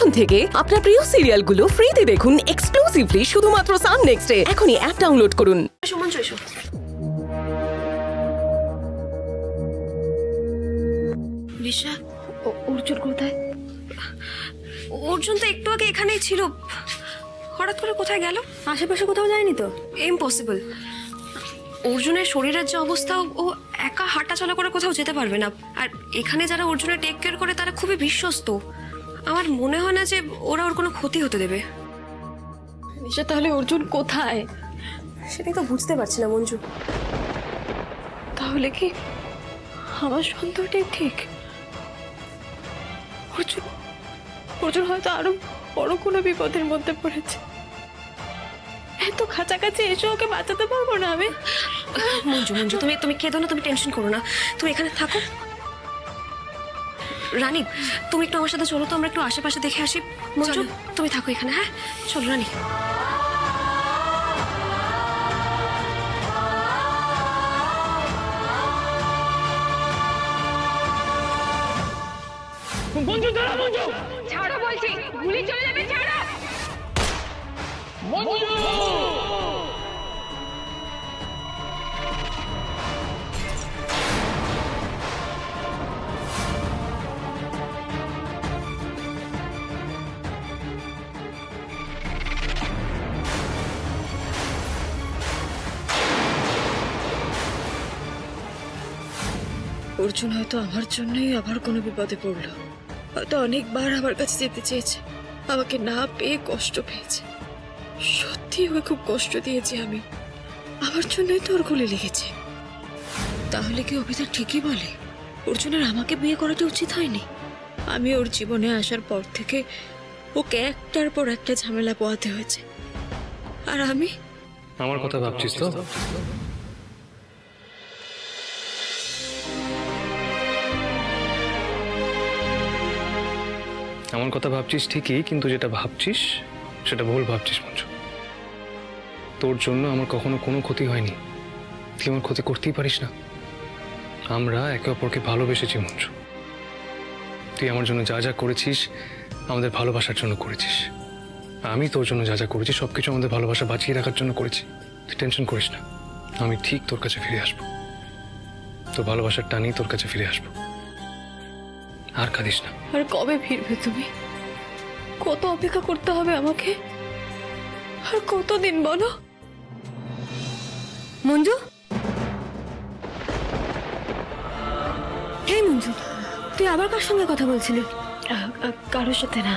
এখন থেকে আপনার প্রিয় সিরিয়ালগুলো ফ্রিতে দেখুন এক্সক্লুসিভলি শুধুমাত্র সান নেক্সটে। এখনই অ্যাপ ডাউনলোড করুন। সুমন এসো। ঋষা, অর্জুন কোথায়? অর্জুন তো একটু আগে এখানেই ছিল, হঠাৎ করে কোথায় গেল? আশেপাশে কোথাও যায়নি তো? ইম্পসিবল। অর্জুনের শরীরের যে অবস্থা, ও একা হাঁটা চলা করে কোথাও যেতে পারবে না। আর এখানে যারা অর্জুনের টেক কেয়ার করে তারা খুবই বিশ্বস্ত। আমার মনে হয় না যে ওরা ওর কোনো ক্ষতি হতে দেবে। নিশা, তাহলে অর্জুন কোথায়? সেটাই তো বুঝতে পারছি না মঞ্জু। তাহলে কি আমার সন্দেহটাই ঠিক? অর্জুন অর্জুন হয়তো আরো বড় কোনো বিপদের মধ্যে পড়েছে। এত কাছাকাছি এসে ওকে বাঁচাতে পারবো না আমি। মঞ্জু মঞ্জু, তুমি কেঁদো না, তুমি টেনশন করো না, তুমি এখানে থাকো। রানী, তুমি একটু আমার সাথে চলো তো, আমরা একটু আশেপাশে দেখে আসি। মঞ্জু, তুমি থাকো এখানে। হ্যাঁ চলো রানী। মঞ্জু দাঁড়া, মঞ্জু ছাড়ো বলছি, গুলি চলে যাবে, ছাড়ো। মঞ্জু অর্জুন হয়তো আমার জন্যই আবার কোনো বিপদে পড়লো। হয়তো অনেকবার আমার কাছে যেতে চেয়েছে, আমাকে না পেয়ে কষ্ট পেয়েছে। সত্যি ওকে খুব কষ্ট দিয়েছি আমি। আমার জন্যই তো ওর গুলি লেগেছে। তাহলে কি অভিতা ঠিকই বলে, অর্জুনের আমাকে বিয়ে করাটা উচিত হয়নি? আমি ওর জীবনে আসার পর থেকে ওকে একটার পর একটা ঝামেলা পোহাতে হয়েছে, আর আমি আমার কথা ভাবছিস তো? আমার কথা ভাবছিস ঠিকই, কিন্তু যেটা ভাবছিস সেটা ভুল ভাবছিস মঞ্জু। তোর জন্য আমার কখনো কোনো ক্ষতি হয়নি, তুই আমার ক্ষতি করতেই পারিস না। আমরা একে অপরকে ভালোবেসেছি মঞ্জু। তুই আমার জন্য যা যা করেছিস আমাদের ভালোবাসার জন্য করেছিস। আমি তোর জন্য যা যা করেছি সবকিছু আমাদের ভালোবাসা বাঁচিয়ে রাখার জন্য করেছি। তুই টেনশন করিস না, আমি ঠিক তোর কাছে ফিরে আসবো। তোর ভালোবাসার টানেই তোর কাছে ফিরে আসবো। আর কাঁদিস না। আর কবে ফিরবে তুমি? কত অপেক্ষা করতে হবে আমাকে? আর কতদিন বলো? মঞ্জু, এই মঞ্জু, তুই আবার কার সঙ্গে কথা বলছিলি? কারোর সাথে না।